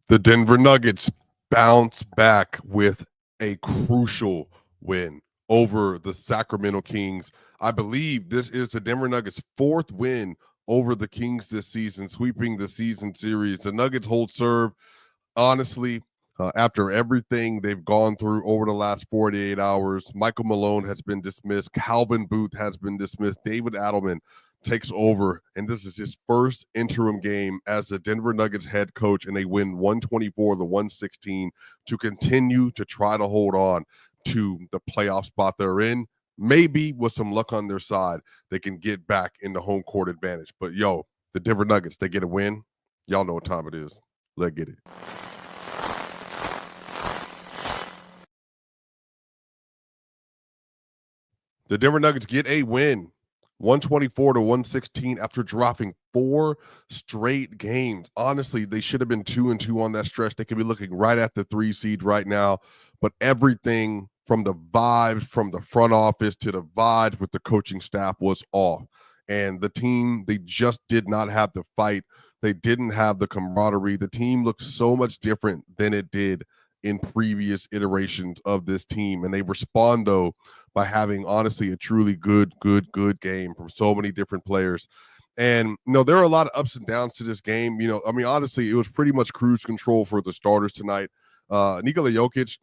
The Denver Nuggets bounce back with a crucial win over the Sacramento Kings. I believe this is the Denver Nuggets' fourth win over the Kings this season, sweeping the season series. The Nuggets hold serve. Honestly, after everything they've gone through over the last 48 hours, Michael Malone has been dismissed. Calvin Booth has been dismissed. David Adelman takes over, and this is his first interim game as the Denver Nuggets head coach, and they win 124-116 to continue to try to hold on to the playoff spot they're in. Maybe with some luck on their side, they can get back in the home court advantage. But, the Denver Nuggets, they get a win. Y'all know what time it is. Let's get it. The Denver Nuggets get a win, 124-116 after dropping 4 straight games. Honestly, they should have been 2-2 on that stretch. They could be looking right at the 3 seed right now. But everything from the vibes from the front office to the vibes with the coaching staff was off. And the team, they just did not have the fight. They didn't have the camaraderie. The team looked so much different than it did in previous iterations of this team. And they respond, though, by having, honestly, a truly good game from so many different players. And, there are a lot of ups and downs to this game. Honestly, it was pretty much cruise control for the starters tonight. Nikola Jokic,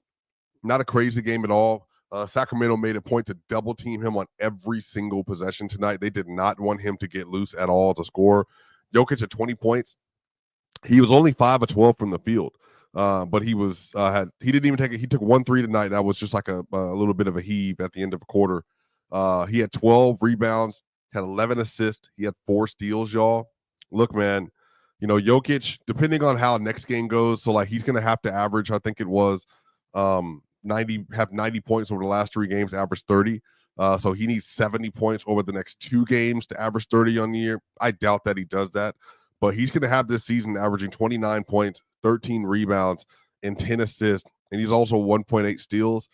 not a crazy game at all. Sacramento made a point to double team him on every single possession tonight. They did not want him to get loose at all to score. Jokic at 20 points. He was only 5 of 12 from the field. But he was he didn't even take it. He took 1 3 tonight. That was just like a little bit of a heave at the end of a quarter. He had 12 rebounds, had 11 assists. He had 4 steals, y'all. Look, man, Jokic, depending on how next game goes, so like he's gonna have to average, I think it was 90 points over the last 3 games, average 30. So he needs 70 points over the next 2 games to average 30 on the year. I doubt that he does that. But he's going to have this season averaging 29 points, 13 rebounds, and 10 assists. And he's also 1.8 steals.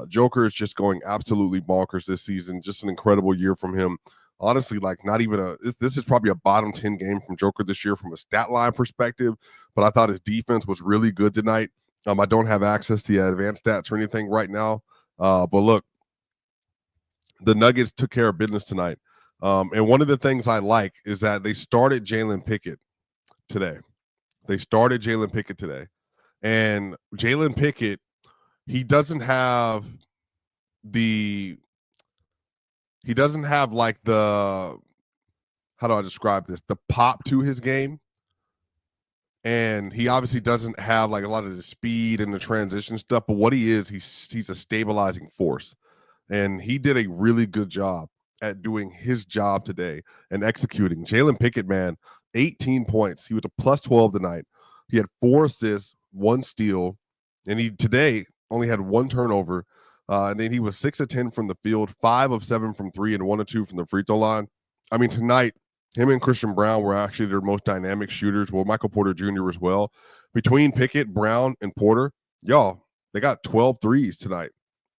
Joker is just going absolutely bonkers this season. Just an incredible year from him. Honestly, like not even this is probably a bottom 10 game from Joker this year from a stat line perspective. But I thought his defense was really good tonight. I don't have access to the advanced stats or anything right now. But look, the Nuggets took care of business tonight. And one of the things I like is that they started Jalen Pickett today. And Jalen Pickett, he doesn't have like the, how do I describe this? The pop to his game. And he obviously doesn't have like a lot of the speed and the transition stuff, but what he is, he's a stabilizing force. And he did a really good job at doing his job today and executing. Jalen Pickett, man, 18 points. He was a plus 12 tonight. He had 4 assists, 1 steal, and he today only had 1 turnover. And then he was 6 of 10 from the field, 5 of 7 from 3, and 1 of 2 from the free throw line. I mean, tonight, him and Christian Braun were actually their most dynamic shooters. Well, Michael Porter Jr. as well. Between Pickett, Braun, and Porter, y'all, they got 12 threes tonight.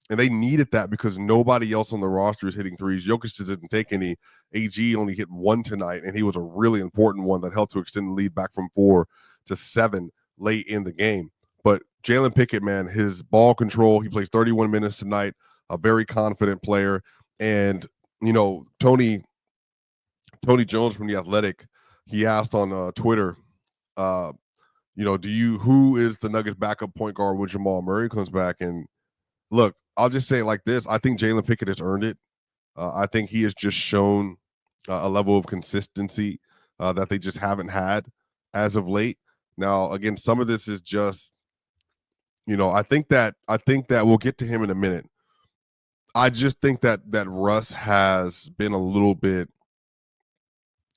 And they needed that because nobody else on the roster is hitting threes. Jokic just didn't take any. AG only hit 1 tonight, and he was a really important one that helped to extend the lead back from 4 to 7 late in the game. But Jalen Pickett, man, his ball control, he plays 31 minutes tonight, a very confident player. And, Tony Jones from The Athletic, he asked on Twitter, who is the Nuggets backup point guard when Jamal Murray comes back? And look, I'll just say it like this. I think Jalen Pickett has earned it. I think he has just shown a level of consistency that they just haven't had as of late. Now, again, some of this is just, I think that we'll get to him in a minute. I just think that Russ has been a little bit,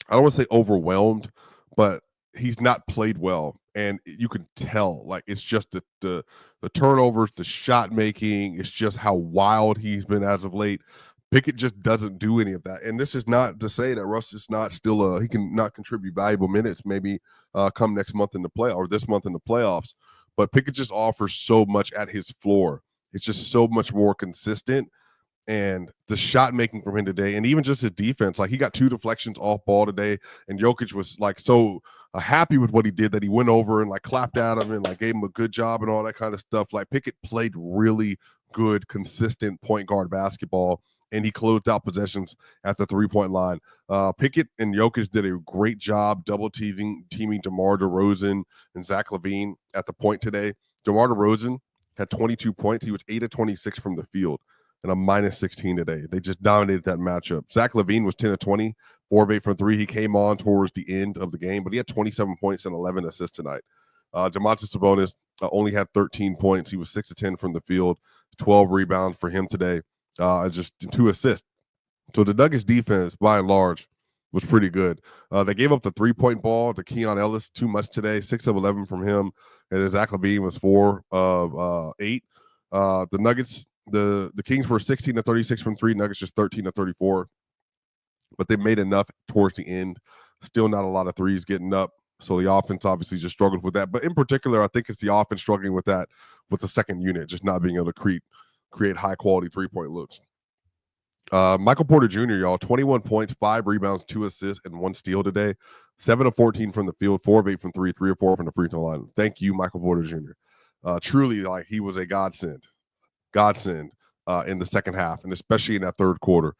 I don't want to say overwhelmed, but he's not played well. And you can tell, like, it's just the turnovers, the shot making, it's just how wild he's been as of late. Pickett just doesn't do any of that. And this is not to say that Russ is not still he can not contribute valuable minutes maybe come next month in the play or this month in the playoffs. But Pickett just offers so much at his floor. It's just so much more consistent. And the shot making from him today, and even just his defense, like he got 2 deflections off ball today, and Jokic was like so happy with what he did, that he went over and like clapped at him and like gave him a good job and all that kind of stuff. Like Pickett played really good, consistent point guard basketball, and he closed out possessions at the 3-point line. Pickett and Jokic did a great job double teaming DeMar DeRozan and Zach LaVine at the point today. DeMar DeRozan had 22 points. He was 8 of 26 from the field and a minus 16 today. They just dominated that matchup. Zach LaVine was 10 of 20, 4 of 8 from 3. He came on towards the end of the game, but he had 27 points and 11 assists tonight. Domantas Sabonis only had 13 points. He was 6 of 10 from the field, 12 rebounds for him today, just 2 assists. So the Nuggets defense, by and large, was pretty good. They gave up the 3-point ball to Keon Ellis too much today, 6 of 11 from him, and then Zach LaVine was 4 of 8. The Nuggets, the Kings were 16 to 36 from 3, Nuggets just 13 to 34, but they made enough towards the end. Still not a lot of threes getting up, so the offense obviously just struggled with that. But in particular, I think it's the offense struggling with that, with the second unit just not being able to create high quality 3-point looks. Michael Porter Jr., y'all, 21 points, 5 rebounds, 2 assists, and 1 steal today. 7 of 14 from the field, 4 of 8 from 3, 3 of 4 from the free throw line. Thank you, Michael Porter Jr. Truly, like, he was a godsend in the second half, and especially in that third quarter.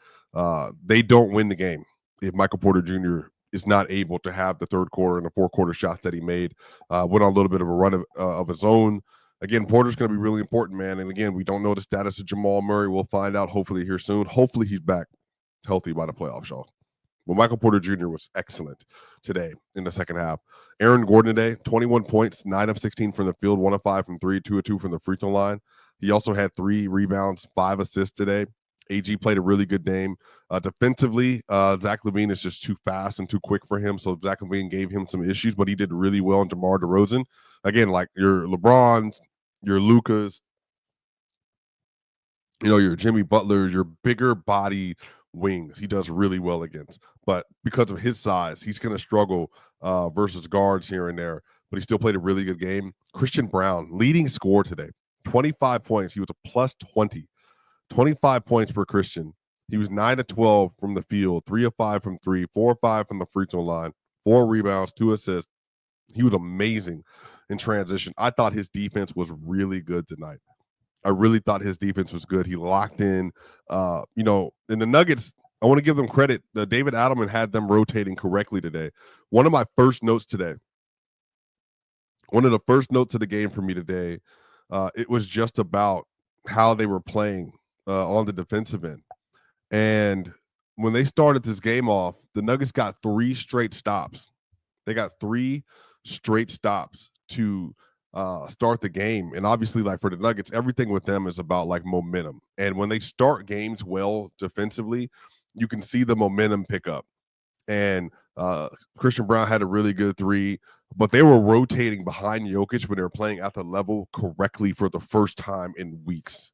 They don't win the game if Michael Porter Jr. is not able to have the third quarter and the fourth quarter shots that he made. Went on a little bit of a run of his own. Again, Porter's going to be really important, man. And again, we don't know the status of Jamal Murray. We'll find out hopefully here soon. Hopefully he's back healthy by the playoffs, y'all. Well, Michael Porter Jr. was excellent today in the second half. Aaron Gordon today, 21 points, 9 of 16 from the field, 1 of 5 from 3, 2 of 2 from the free throw line. He also had 3 rebounds, 5 assists today. AG played a really good game. Defensively, Zach LaVine is just too fast and too quick for him, so Zach LaVine gave him some issues, but he did really well on DeMar DeRozan. Again, like your LeBrons, your Lucas, your Jimmy Butlers, your bigger body wings, he does really well against. But because of his size, he's going to struggle versus guards here and there, but he still played a really good game. Christian Braun, leading scorer today, 25 points. He was a plus 20. 25 points per Christian. He was 9 of 12 from the field, 3 of 5 from 3, 4 of 5 from the free throw line, 4 rebounds, 2 assists. He was amazing in transition. I thought his defense was really good tonight. I really thought his defense was good. He locked in. In the Nuggets, I want to give them credit. David Adelman had them rotating correctly today. One of the first notes of the game for me today, it was just about how they were playing on the defensive end. And when they started this game off, the Nuggets got 3 straight stops. They got 3 straight stops to start the game. And obviously, like, for the Nuggets, everything with them is about like momentum. And when they start games well defensively, you can see the momentum pick up. And Christian Braun had a really good 3, but they were rotating behind Jokic when they were playing at the level correctly for the first time in weeks.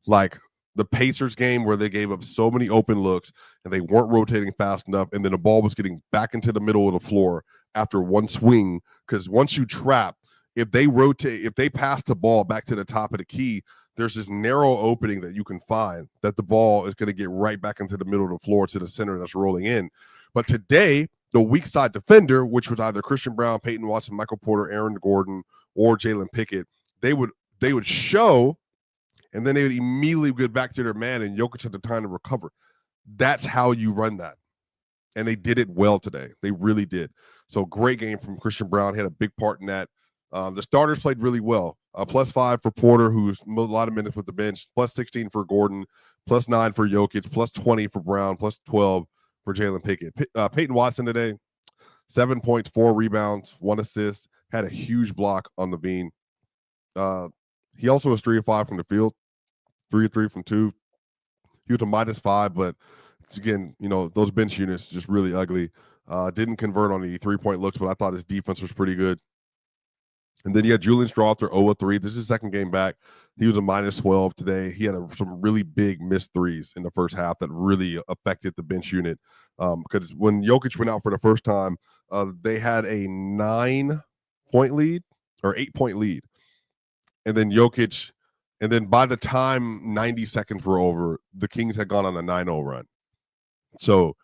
Like the Pacers game where they gave up so many open looks and they weren't rotating fast enough, and then the ball was getting back into the middle of the floor after one swing, because once you trap, if they pass the ball back to the top of the key, there's this narrow opening that you can find that the ball is going to get right back into the middle of the floor to the center that's rolling in. But today, the weak side defender, which was either Christian Braun, Peyton Watson, Michael Porter, Aaron Gordon, or Jalen Pickett, they would show, and then they would immediately get back to their man, and Jokic had the time to recover. That's how you run that. And they did it well today. They really did. So great game from Christian Braun. He had a big part in that. The starters played really well. Plus 5 for Porter, who's a lot of minutes with the bench. Plus 16 for Gordon. Plus 9 for Jokic. Plus 20 for Braun. Plus 12 for Jalen Pickett. Peyton Watson today, 7 points, 4 rebounds, 1 assist. Had a huge block on LaVine. He also was 3 of 5 from the field. 3 of 3 from 2. He was a minus 5, but it's, again, those bench units just really ugly. Didn't convert on the 3-point looks, but I thought his defense was pretty good. And then you had Julian Strawther, 0 of 3. This is his second game back. He was a minus 12 today. He had some really big missed threes in the first half that really affected the bench unit. Because when Jokic went out for the first time, they had a 9-point lead or 8-point lead. And then by the time 90 seconds were over, the Kings had gone on a 9-0 run. So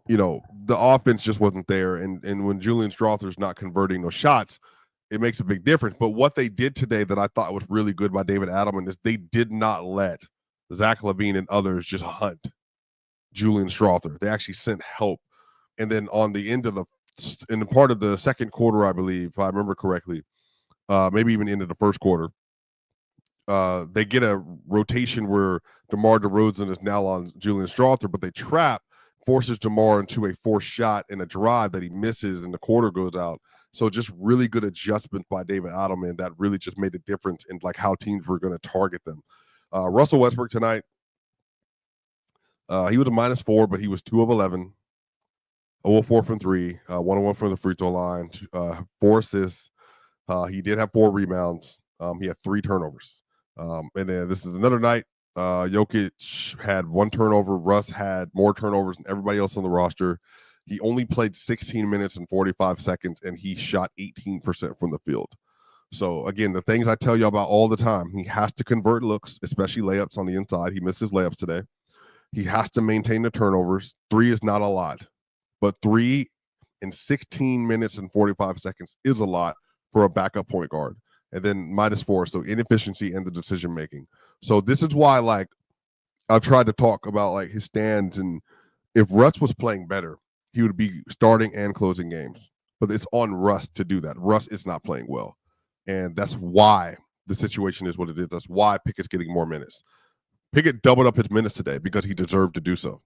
the offense just wasn't there. And when Julian Strawther's not converting those shots, it makes a big difference. But what they did today that I thought was really good by David Adelman is they did not let Zach LaVine and others just hunt Julian Strawther. They actually sent help. And then on the end of in the part of the second quarter, I believe, if I remember correctly, maybe even into the first quarter, they get a rotation where DeMar DeRozan is now on Julian Strawther, but they forces DeMar into a forced shot and a drive that he misses and the quarter goes out. So just really good adjustment by David Adelman that really just made a difference in like how teams were going to target them. Russell Westbrook tonight, he was a -4, but he was 2 of 11, 0 of 4 from 3, 1 of 1 from the free throw line, 4 assists. He did have 4 rebounds. He had 3 turnovers. And then this is another night. Jokic had 1 turnover. Russ had more turnovers than everybody else on the roster. He only played 16 minutes and 45 seconds, and he shot 18% from the field. So, again, the things I tell you about all the time, he has to convert looks, especially layups on the inside. He missed his layups today. He has to maintain the turnovers. 3 is not a lot, but 3 in 16 minutes and 45 seconds is a lot for a backup point guard. And then -4, so inefficiency in the decision making. So this is why, like, I've tried to talk about like his stands, and if Russ was playing better, he would be starting and closing games. But it's on Russ to do that. Russ is not playing well, and that's why the situation is what it is. That's why Pickett's getting more minutes. Pickett doubled up his minutes today because he deserved to do so.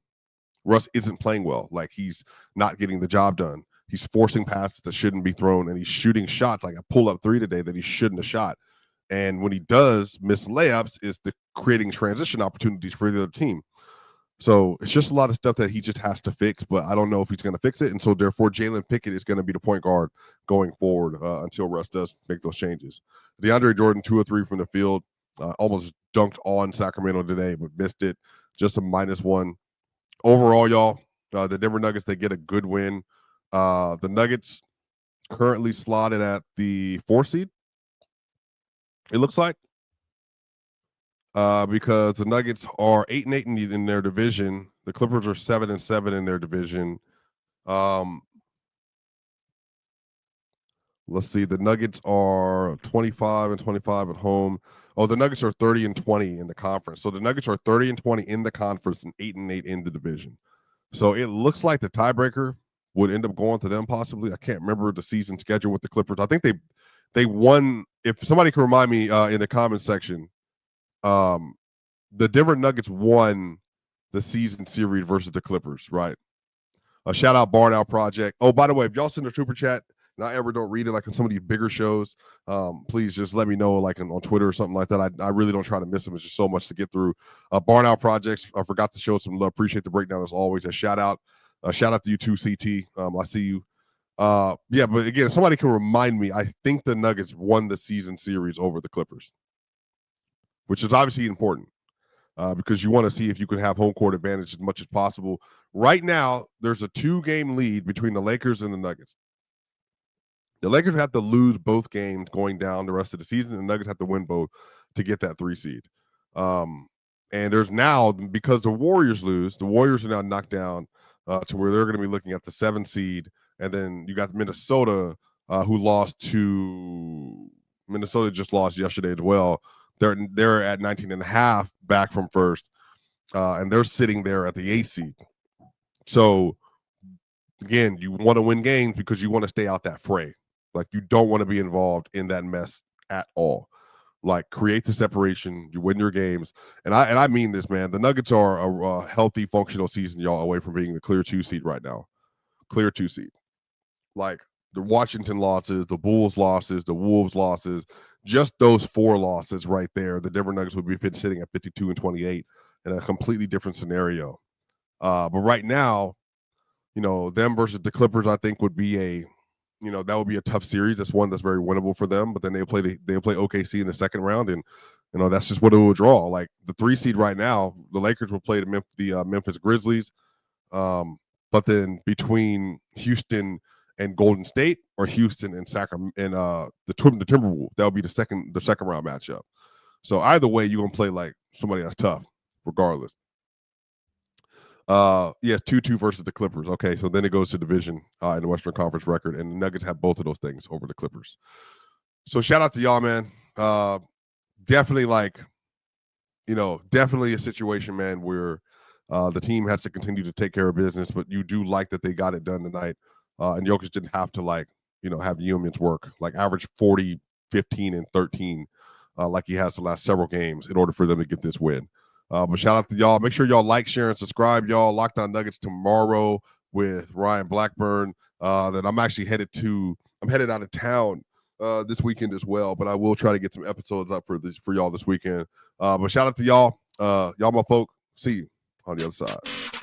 Russ isn't playing well. Like, he's not getting the job done. He's forcing passes that shouldn't be thrown, and he's shooting shots like a pull-up 3 today that he shouldn't have shot. And when he does miss layups, it's creating transition opportunities for the other team. So it's just a lot of stuff that he just has to fix, but I don't know if he's going to fix it. And so therefore, Jalen Pickett is going to be the point guard going forward until Russ does make those changes. DeAndre Jordan, 2 of 3 from the field, almost dunked on Sacramento today, but missed it. Just a -1. Overall, y'all, the Denver Nuggets, they get a good win. The Nuggets currently slotted at the 4 seed, it looks like, because the Nuggets are 8-8 in their division. The Clippers are 7-7 in their division. Let's see. The Nuggets are 25-25 at home. Oh, the Nuggets are 30-20 in the conference. So the Nuggets are 30-20 in the conference and 8-8 in the division. So it looks like the tiebreaker would end up going to them possibly. I can't remember the season schedule with the Clippers. I think they won. If somebody can remind me in the comments section, the Denver Nuggets won the season series versus the Clippers, right? Shout out Barn Out Project. Oh, by the way, if y'all send a super chat and I ever don't read it, like on some of these bigger shows, please just let me know, like on Twitter or something like that. I really don't try to miss them. It's just so much to get through. Barn Out Projects, I forgot to show some love. Appreciate the breakdown as always. A shout out to you too, CT. I see you. Yeah, but again, if somebody can remind me, I think the Nuggets won the season series over the Clippers, which is obviously important. Because you want to see if you can have home court advantage as much as possible. Right now, there's a 2-game lead between the Lakers and the Nuggets. The Lakers have to lose both games going down the rest of the season. The Nuggets have to win both to get that 3 seed. And there's now, because the Warriors lose, the Warriors are now knocked down to where they're going to be looking at the 7 seed. And then you got Minnesota, who lost to – Minnesota just lost yesterday as well. They're at 19.5 back from first, and they're sitting there at the 8th seed. So, again, you want to win games because you want to stay out that fray. Like, you don't want to be involved in that mess at all. Like, create the separation. You win your games. And I mean this, man. The Nuggets are a healthy, functional season, y'all, away from being the clear 2 seed right now. Clear 2 seed. Like, the Washington losses, the Bulls losses, the Wolves losses, just those 4 losses right there, the Denver Nuggets would be sitting at 52-28 in a completely different scenario. But right now, them versus the Clippers, I think would be that would be a tough series. That's one that's very winnable for them. But then they'll play OKC in the second round, and that's just what it will draw. Like, the 3 seed right now, the Lakers will play the Memphis Grizzlies. But then between Houston and Golden State, or Houston and Sacramento and the Timberwolves, that would be the second round matchup. So either way, you're gonna play like somebody that's tough, regardless. Yeah, 2-2 versus the Clippers. Okay, so then it goes to division in the Western Conference record, and the Nuggets have both of those things over the Clippers. So shout out to y'all, man. Definitely definitely a situation, man, where the team has to continue to take care of business, but you do like that they got it done tonight. And Jokic didn't have to have humans work, like average 40, 15, and 13, like he has the last several games in order for them to get this win. But shout out to y'all. Make sure y'all like, share, and subscribe, y'all. Locked On Nuggets tomorrow with Ryan Blackburn. Then I'm headed out of town this weekend as well, but I will try to get some episodes up for y'all this weekend. But shout out to y'all. Y'all my folk. See you on the other side.